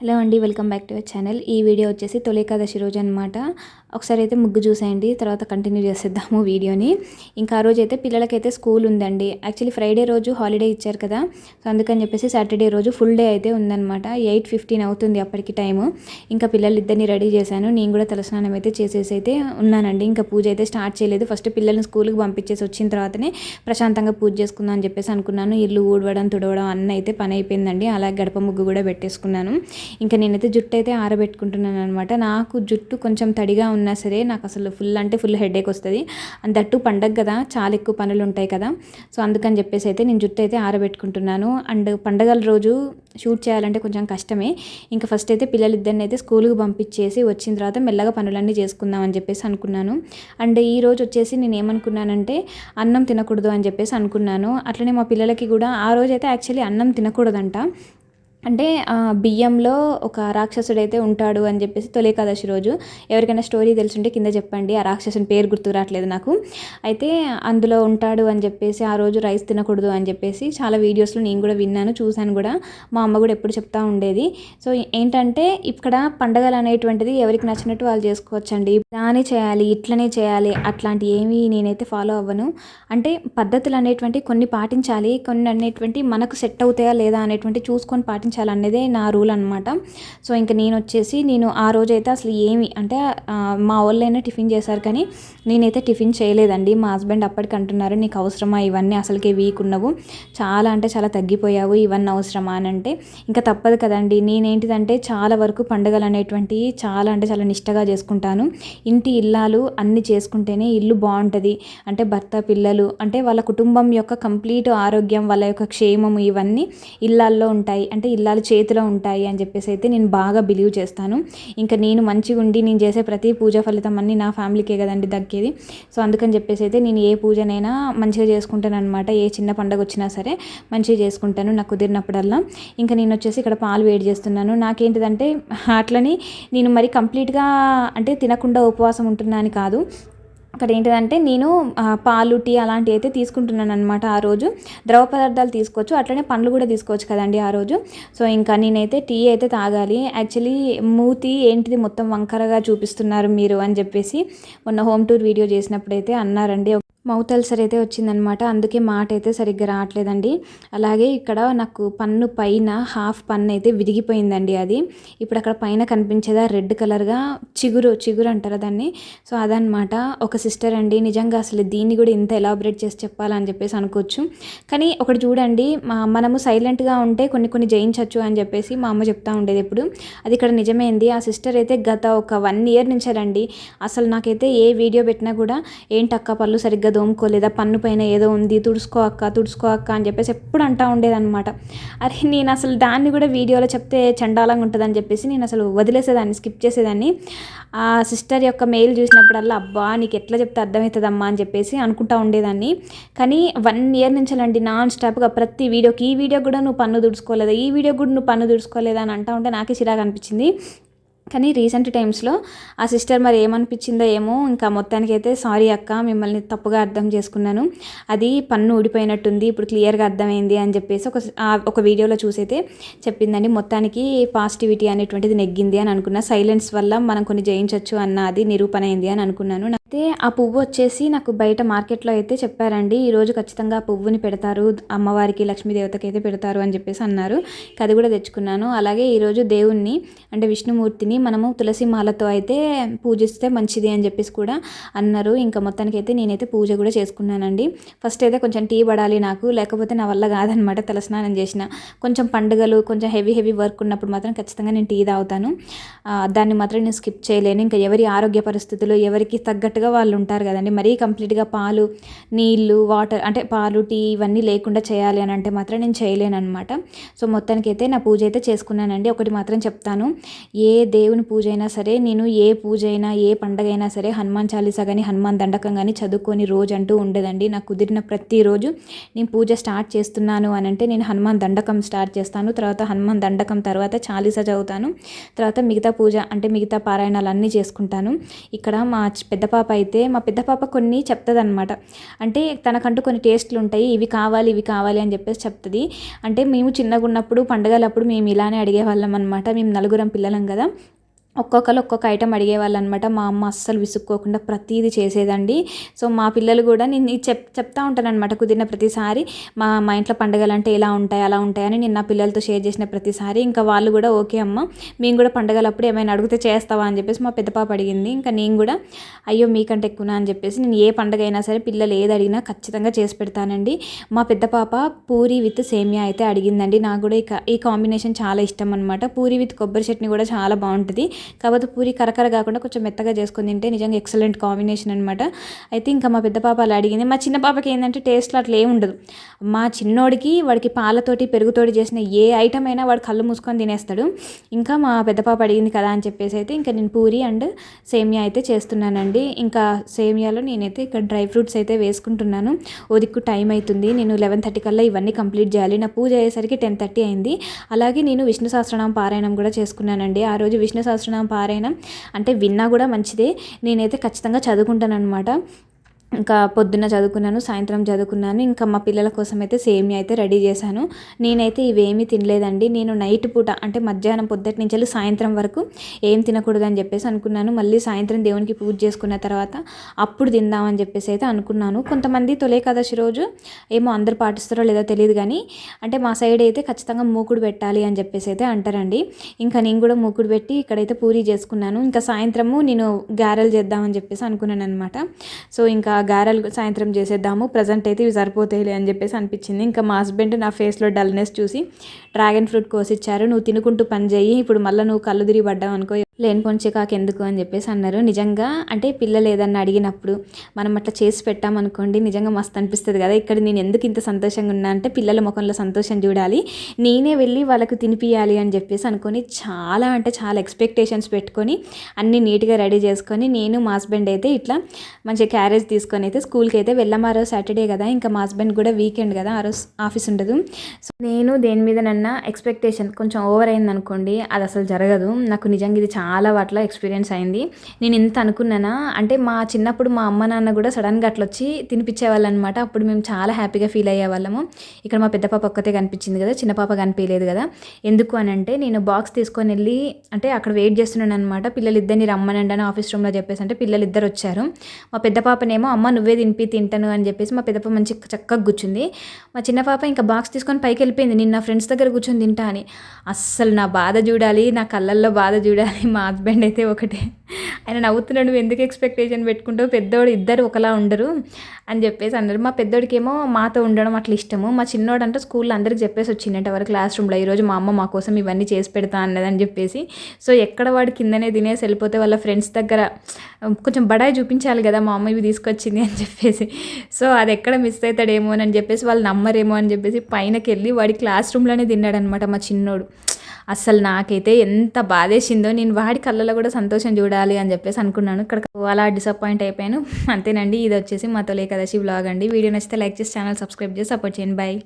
Hello అండి, welcome back to our channel. ఈ video వచ్చేసి తొలి ఏకాదశి రోజు అనమాట. ఒకసారి అయితే ముగ్గు చూసేయండి, తర్వాత కంటిన్యూ చేసేద్దాము వీడియోని. ఇంకా ఆ రోజు అయితే పిల్లలకైతే స్కూల్ ఉందండి. యాక్చువల్లీ ఫ్రైడే రోజు హాలిడే ఇచ్చారు కదా, సో అందుకని చెప్పేసి సాటర్డే రోజు ఫుల్ డే అయితే ఉందన్నమాట. 8:15 అవుతుంది అప్పటికి టైము. ఇంకా పిల్లలిద్దరిని రెడీ చేశాను. నేను కూడా తలస్నానం అయితే చేసేసి అయితే ఉన్నానండి. ఇంకా పూజ అయితే స్టార్ట్ చేయలేదు. ఫస్ట్ పిల్లల్ని స్కూల్కి పంపించేసి వచ్చిన తర్వాతనే ప్రశాంతంగా పూజ చేసుకుందాం అని చెప్పేసి అనుకున్నాను. ఇల్లు ఊడవడం తుడవడం అన్నీ అయితే పని అయిపోయిందండి. అలాగే గడప ముగ్గు కూడా పెట్టేసుకున్నాను. ఇంకా నేనైతే జుట్టు అయితే ఆరబెట్టుకుంటున్నాను అనమాట. నాకు జుట్టు కొంచెం తడిగా ఉన్నా సరే నాకు అసలు ఫుల్ అంటే ఫుల్ హెడేక్ వస్తుంది. అండ్ దట్టు పండగ కదా, చాలా ఎక్కువ పనులు ఉంటాయి కదా, సో అందుకని చెప్పేసి అయితే నేను జుట్టు అయితే ఆరబెట్టుకుంటున్నాను. అండ్ పండగల రోజు షూట్ చేయాలంటే కొంచెం కష్టమే. ఇంకా ఫస్ట్ అయితే పిల్లలిద్దరిని అయితే స్కూల్కి పంపించేసి వచ్చిన తర్వాత మెల్లగా పనులన్నీ చేసుకుందాం అని చెప్పేసి అనుకున్నాను. అండ్ ఈ రోజు వచ్చేసి నేను ఏమనుకున్నానంటే అన్నం తినకూడదు అని చెప్పేసి అనుకున్నాను. అట్లనే మా పిల్లలకి కూడా ఆ రోజు అయితే యాక్చువల్లీ అన్నం తినకూడదంట. అంటే బియ్యంలో ఒక రాక్షసుడైతే ఉంటాడు అని చెప్పేసి తొలి ఏకాదశి రోజు. ఎవరికైనా స్టోరీ తెలుసుంటే కింద చెప్పండి. ఆ రాక్షసుని పేరు గుర్తు రావట్లేదు నాకు. అయితే అందులో ఉంటాడు అని చెప్పేసి ఆ రోజు రైస్ తినకూడదు అని చెప్పేసి చాలా వీడియోస్లో నేను కూడా విన్నాను, చూశాను కూడా. మా అమ్మ కూడా ఎప్పుడు చెప్తా ఉండేది. సో ఏంటంటే ఇక్కడ పండగలు అనేటువంటిది ఎవరికి నచ్చినట్టు వాళ్ళు చేసుకోవచ్చండి. ఇలానే చేయాలి, ఇట్లనే చేయాలి, అట్లాంటి ఏమీ నేనైతే ఫాలో అవ్వను. అంటే పద్ధతులు అనేటువంటి కొన్ని పాటించాలి, కొన్ని అనేటువంటి మనకు సెట్ అవుతాయా లేదా అనేటువంటి చూసుకొని పాటించాలనేదే నా రూల్ అనమాట. సో ఇంకా నేను ఆ రోజైతే అసలు ఏమి అంటే మా వాళ్ళైనా టిఫిన్ చేశారు కానీ నేనైతే టిఫిన్ చేయలేదండి. మా హస్బెండ్ అప్పటికి అంటున్నారు, నీకు అవసరమా ఇవన్నీ, అసలుకే వీక్ ఉన్నావు, చాలా అంటే చాలా తగ్గిపోయావు, ఇవన్నీ అవసరమా అని. అంటే ఇంకా తప్పదు కదండి. నేనేంటిదంటే చాలా వరకు పండుగలు అనేటువంటివి చాలా అంటే చాలా నిష్టగా చేసుకుంటాను. ఇంటి ఇల్లాలు అన్నీ చేసుకుంటేనే ఇల్లు బాగుంటుంది. అంటే భర్త పిల్లలు అంటే వాళ్ళ కుటుంబం యొక్క కంప్లీట్ ఆరోగ్యం, వాళ్ళ యొక్క క్షేమము ఇవన్నీ ఇల్లాల్లో ఉంటాయి, అంటే ఇల్లాలు చేతిలో ఉంటాయి అని చెప్పేసి అయితే నేను బాగా బిలీవ్ చేస్తాను. ఇంకా నేను మంచిగా ఉండి నేను చేసే ప్రతి పూజ ఫలితం అన్నీ నా ఫ్యామిలీకే కదండి దక్కేది. సో అందుకని చెప్పేసి అయితే నేను ఏ పూజనైనా మంచిగా చేసుకుంటాను అనమాట. ఏ చిన్న పండుగ వచ్చినా సరే మంచిగా చేసుకుంటాను నాకు కుదిరినప్పుడల్లా. ఇంకా నేను వచ్చేసి ఇక్కడ పాలు వేడి చేస్తున్నాను. నాకేంటిదంటే అట్లని నేను మరి కంప్లీట్గా అంటే తినకుండా ఉపవాసం ఉంటున్నాను కాదు. అక్కడ ఏంటిదంటే నేను పాలు టీ అలాంటివి అయితే తీసుకుంటున్నాను అనమాట. ఆ రోజు ద్రవ పదార్థాలు తీసుకోవచ్చు, అట్లనే పండ్లు కూడా తీసుకోవచ్చు కదండి ఆ రోజు. సో ఇంకా నేనైతే టీ అయితే తాగాలి. యాక్చువల్లీ మూతి ఏంటిది మొత్తం వంకరగా చూపిస్తున్నారు మీరు అని చెప్పేసి మొన్న హోమ్ టూర్ వీడియో చేసినప్పుడైతే అన్నారండి. మౌత్ అల్సర్ అయితే వచ్చిందనమాట, అందుకే మాట అయితే సరిగ్గా రావట్లేదండి. అలాగే ఇక్కడ నాకు పన్ను పైన హాఫ్ పన్ను అయితే విరిగిపోయిందండి. అది ఇప్పుడు అక్కడ పైన కనిపించేదా రెడ్ కలర్గా చిగురు అంటారా దాన్ని. సో అదనమాట. ఒక సిస్టర్ అండి, నిజంగా అసలు దీన్ని కూడా ఇంత ఎలాబరేట్ చేసి చెప్పాలని చెప్పేసి అనుకోవచ్చు. కానీ ఒకటి చూడండి, మనము సైలెంట్గా ఉంటే కొన్ని జయించవచ్చు అని చెప్పేసి మా అమ్మ చెప్తా ఉండేది ఎప్పుడు. అది ఇక్కడ నిజమైంది. ఆ సిస్టర్ అయితే గత ఒక 1 year నుంచారండి. అసలు నాకైతే ఏ వీడియో పెట్టినా కూడా ఏంటక్క పళ్ళు సరిగ్గా దోముకోలేదా, పన్ను పైన ఏదో ఉంది, తుడుచుకో అక్క అని చెప్పేసి ఎప్పుడు అంటూ ఉండేదన్నమాట. అరే నేను అసలు దాన్ని కూడా వీడియోలో చెప్తే చండాలంగా ఉంటుందని చెప్పేసి నేను అసలు వదిలేసేదాన్ని, స్కిప్ చేసేదాన్ని. ఆ సిస్టర్ యొక్క మెయిల్ చూసినప్పుడల్లా అబ్బా నీకు ఎట్లా చెప్తే అర్థమవుతుందమ్మా అని చెప్పేసి అనుకుంటా ఉండేదాన్ని. కానీ 1 year నుంచి అలాంటి నాన్ స్టాప్గా ప్రతి వీడియోకి, ఈ వీడియో కూడా నువ్వు పన్ను తుడుచుకోలేదా, ఈ వీడియో కూడా నువ్వు పన్ను తుడుచుకోలేదా అని అంటూ ఉంటే నాకే చిరాకు అనిపించింది. కానీ రీసెంట్ టైమ్స్లో ఆ సిస్టర్ మరి ఏమనిపించిందో ఏమో, ఇంకా మొత్తానికి అయితే సారీ అక్క, మిమ్మల్ని తప్పుగా అర్థం చేసుకున్నాను, అది పన్ను ఊడిపోయినట్టుంది, ఇప్పుడు క్లియర్గా అర్థమైంది అని చెప్పేసి ఒక వీడియోలో చూసైతే చెప్పిందండి. మొత్తానికి పాజిటివిటీ అనేటువంటిది నెగ్గింది అని అనుకున్నా. సైలెన్స్ వల్ల మనం కొన్ని జయించవచ్చు అన్న అది నిరూపణ అయింది అని అనుకున్నాను. అయితే ఆ పువ్వు వచ్చేసి నాకు బయట మార్కెట్లో అయితే చెప్పారండి, ఈరోజు ఖచ్చితంగా ఆ పువ్వుని పెడతారు అమ్మవారికి, లక్ష్మీదేవతకి అయితే పెడతారు అని చెప్పేసి అన్నారు. అది కూడా తెచ్చుకున్నాను. అలాగే ఈరోజు దేవుణ్ణి అంటే విష్ణుమూర్తిని మనము తులసి మాలతో అయితే పూజిస్తే మంచిది అని చెప్పేసి కూడా అన్నారు. ఇంకా మొత్తానికి అయితే నేనైతే పూజ కూడా చేసుకున్నానండి. ఫస్ట్ అయితే కొంచెం టీ పడాలి నాకు, లేకపోతే నా వల్ల కాదనమాట. తలస్నానం చేసిన కొంచెం పండుగలు, కొంచెం హెవీ వర్క్ ఉన్నప్పుడు మాత్రం ఖచ్చితంగా నేను టీ తాగుతాను. దాన్ని మాత్రం నేను స్కిప్ చేయలేను. ఇంకా ఎవరి ఆరోగ్య పరిస్థితులు ఎవరికి తగ్గట్టుగా వాళ్ళు ఉంటారు కదండి. మరీ కంప్లీట్గా పాలు, నీళ్ళు, వాటర్ అంటే పాలు, టీ ఇవన్నీ లేకుండా చేయాలి అని అంటే మాత్రం నేను చేయలేను అనమాట. సో మొత్తానికి అయితే నా పూజ అయితే చేసుకున్నానండి. ఒకటి మాత్రం చెప్తాను, ఏ దేవుని పూజ అయినా సరే, నేను ఏ పూజ అయినా ఏ పండగ అయినా సరే హనుమాన్ చాలీసా కానీ హనుమాన్ దండకం కానీ చదువుకొని రోజు అంటూ ఉండదండి. నాకు కుదిరిన ప్రతిరోజు నేను పూజ స్టార్ట్ చేస్తున్నాను అని అంటే నేను హనుమాన్ దండకం స్టార్ట్ చేస్తాను, తర్వాత హనుమాన్ దండకం తర్వాత చాలీసా చదువుతాను, తర్వాత మిగతా పూజ అంటే మిగతా పారాయణాలు అన్నీ చేసుకుంటాను. ఇక్కడ మా పెద్ద పాప అయితే మా పెద్ద పాప కొన్ని చెప్తుందనమాట. అంటే తనకంటూ కొన్ని టేస్ట్లు ఉంటాయి, ఇవి కావాలి అని చెప్పేసి చెప్తుంది. అంటే మేము చిన్నగా ఉన్నప్పుడు పండుగలప్పుడు మేము ఇలానే అడిగేవాళ్ళం అనమాట. మేము నలుగురం పిల్లలం కదా, ఒక్కొక్కరు ఒక్కొక్క ఐటెం అడిగేవాళ్ళు అనమాట. మా అమ్మ అస్సలు విసుక్కోకుండా ప్రతీది చేసేదండి. సో మా పిల్లలు కూడా నేను ఇది చెప్తా ఉంటానన్నమాట కుదిరిన ప్రతిసారి. మా ఇంట్లో పండుగలు అంటే ఇలా ఉంటాయి అలా ఉంటాయని నేను నా పిల్లలతో షేర్ చేసిన ప్రతిసారి ఇంకా వాళ్ళు కూడా ఓకే అమ్మ, మేము కూడా పండుగలప్పుడు ఏమైనా అడిగితే చేస్తావా అని చెప్పేసి మా పెద్ద పాప అడిగింది. ఇంకా నేను కూడా అయ్యో మీకంటే ఎక్కువనా అని చెప్పేసి నేను ఏ పండుగ అయినా సరే పిల్లలు ఏది అడిగినా ఖచ్చితంగా చేసి పెడతానండి. మా పెద్ద పాప పూరి విత్ సేమియా అయితే అడిగిందండి. నాకు కూడా ఈ కాంబినేషన్ చాలా ఇష్టం అనమాట. పూరి విత్ కొబ్బరి చట్నీ కూడా చాలా బాగుంటుంది. కాకపోతే పూరి కరకర కాకుండా కొంచెం మెత్తగా చేసుకొని తింటే నిజంగా ఎక్సలెంట్ కాంబినేషన్ అనమాట. అయితే ఇంకా మా పెద్ద పాప అలా అడిగింది. మా చిన్న పాపకి ఏంటంటే టేస్ట్లో అట్లా ఏమి ఉండదు. మా చిన్నోడికి వాడికి పాలతోటి పెరుగుతోటి చేసిన ఏ ఐటమ్ అయినా వాడు కళ్ళు మూసుకొని తినేస్తాడు. ఇంకా మా పెద్ద పాప అడిగింది కదా అని చెప్పేసి అయితే ఇంకా నేను పూరి అండ్ సేమియా అయితే చేస్తున్నానండి. ఇంకా సేమియాలో నేనైతే ఇక్కడ డ్రై ఫ్రూట్స్ అయితే వేసుకుంటున్నాను. ఓ దిక్కు టైం అవుతుంది, నేను 11:30 కల్లా ఇవన్నీ కంప్లీట్ చేయాలి. నా పూజ అయ్యేసరికి 10:30 అయింది. అలాగే నేను విష్ణు సహస్రనామ పారాయణం కూడా చేసుకున్నానండి. ఆ రోజు విష్ణు సహస్రనామ పారాయణం అంటే విన్నా కూడా మంచిదే, నేనైతే ఖచ్చితంగా చదువుకుంటాను అనమాట. ఇంకా పొద్దున్న చదువుకున్నాను, సాయంత్రం చదువుకున్నాను. ఇంకా మా పిల్లల కోసం అయితే సేమియా అయితే రెడీ చేశాను. నేనైతే ఇవేమీ తినలేదండి. నేను నైట్ పూట అంటే మధ్యాహ్నం పొద్దుటి నుంచి వెళ్ళి సాయంత్రం వరకు ఏం తినకూడదు అని చెప్పేసి అనుకున్నాను. మళ్ళీ సాయంత్రం దేవునికి పూజ చేసుకున్న తర్వాత అప్పుడు తిందామని చెప్పేసి అయితే అనుకున్నాను. కొంతమంది తొలి ఏకాదశి రోజు ఏమో అందరు పాటిస్తారో లేదో తెలియదు కానీ అంటే మా సైడ్ అయితే ఖచ్చితంగా మూకుడు పెట్టాలి అని చెప్పేసి అయితే అంటారండి. ఇంకా నేను కూడా మూకుడు పెట్టి ఇక్కడైతే పూరి చేసుకున్నాను. ఇంకా సాయంత్రము నేను గారెలు చేద్దామని చెప్పేసి అనుకున్నాను అనమాట. సో ఇంకా గారెలు సాయంత్రం చేసేద్దాము, ప్రజెంట్ అయితే ఇవి సరిపోతాయిలే అని చెప్పేసి అనిపించింది. ఇంకా మా హస్బెండ్ నా ఫేస్లో డల్నెస్ చూసి డ్రాగన్ ఫ్రూట్ కోసిచ్చారు. నువ్వు తినుకుంటూ పని చేయి, ఇప్పుడు మళ్ళీ నువ్వు కళ్ళు తిరిగి పడ్డావు అనుకో, లేనిపోని చికాకు ఎందుకు అని చెప్పేసి అన్నారు. నిజంగా అంటే పిల్లలు ఏదన్నా అడిగినప్పుడు మనం అట్లా చేసి పెట్టామనుకోండి నిజంగా మస్తు అనిపిస్తుంది కదా. ఇక్కడ నేను ఎందుకు ఇంత సంతోషంగా ఉన్నా అంటే పిల్లల ముఖంలో సంతోషం చూడాలి, నేనే వెళ్ళి వాళ్ళకు తినిపియాలి అని చెప్పేసి అనుకొని చాలా అంటే చాలా ఎక్స్పెక్టేషన్స్ పెట్టుకొని అన్నీ నీట్గా రెడీ చేసుకొని నేను మా హస్బెండ్ అయితే ఇట్లా మంచిగా క్యారేజ్ తీసుకొని అయితే స్కూల్కి అయితే వెళ్ళాము. ఆ రోజు సాటర్డే కదా, ఇంకా మా హస్బెండ్ కూడా వీకెండ్ కదా, ఆ రోజు ఆఫీస్ ఉండదు. సో నేను దేని మీద నన్న ఎక్స్పెక్టేషన్ కొంచెం ఓవర్ అయింది అనుకోండి, అది అసలు జరగదు. నాకు నిజంగా ఇది చాలా వాటిలో ఎక్స్పీరియన్స్ అయింది. నేను ఇంత అనుకున్నానా అంటే మా చిన్నప్పుడు మా అమ్మ నాన్న కూడా సడన్గా అట్లా వచ్చి తినిపించేవాళ్ళు అనమాట. అప్పుడు మేము చాలా హ్యాపీగా ఫీల్ అయ్యేవాళ్ళము. ఇక్కడ మా పెద్ద పాప ఒక్కతే కనిపించింది కదా, చిన్న పాప కనిపించలేదు కదా. ఎందుకు అని అంటే నేను బాక్స్ తీసుకొని వెళ్ళి అంటే అక్కడ వెయిట్ చేస్తున్నాను అనమాట. పిల్లలు ఇద్దరిని రమ్మనండి అని ఆఫీస్ రూమ్లో చెప్పేసి అంటే పిల్లలు ఇద్దరు వచ్చారు. మా పెద్ద పాపనేమో అమ్మ నువ్వే తింటాను అని చెప్పేసి మా పెద్ద పాప మంచి చక్కగా కూర్చుంది. మా చిన్న పాప ఇంకా బాక్స్ తీసుకొని పైకి వెళ్ళిపోయింది, నేను నా ఫ్రెండ్స్ దగ్గర కూర్చొని తింటా అని. అస్సలు నా బాధ చూడాలి, నా కళ్ళల్లో బాధ చూడాలి. మా హస్బెండ్ అయితే ఒకటే, ఆయన నవ్వుతున్నాడు, నువ్వు ఎందుకు ఎక్స్పెక్టేషన్ పెట్టుకుంటావు, పెద్దోడు ఇద్దరు ఒకలా ఉండరు అని చెప్పేసి అన్నారు. మా పెద్దోడికేమో మాతో ఉండడం అట్లా ఇష్టము. మా చిన్నోడు అంటే స్కూల్లో అందరికి చెప్పేసి వచ్చిందంటే వారి క్లాస్ రూమ్లో ఈరోజు మా అమ్మ మా కోసం ఇవన్నీ చేసి పెడతా అన్నదని చెప్పేసి. సో ఎక్కడ వాడు కిందనే తినేసి వెళ్ళిపోతే వాళ్ళ ఫ్రెండ్స్ దగ్గర కొంచెం బడాయి చూపించాలి కదా మా అమ్మ ఇవి తీసుకొచ్చింది అని చెప్పేసి. సో అది ఎక్కడ మిస్ అవుతాడేమో అని చెప్పేసి వాళ్ళు నమ్మరేమో అని చెప్పేసి పైనకి వెళ్ళి వాడి క్లాస్ రూమ్లోనే తిన్నాడనమాట మా చిన్నోడు. అస్సలు నాకైతే ఎంత బాధేసిందో, నేను వాడి కళ్ళలో కూడా సంతోషం చూడాలి అని చెప్పేసి అనుకున్నాను. ఇక్కడ అలా డిసప్పాయింట్ అయిపోయాను. అంతేనండి, ఇది వచ్చేసి మా తొలి ఏకాదశి వ్లాగ్ అండి. వీడియో నచ్చితే లైక్ చేసి ఛానల్ సబ్స్క్రైబ్ చేసి సపోర్ట్ చేయండి. బాయ్.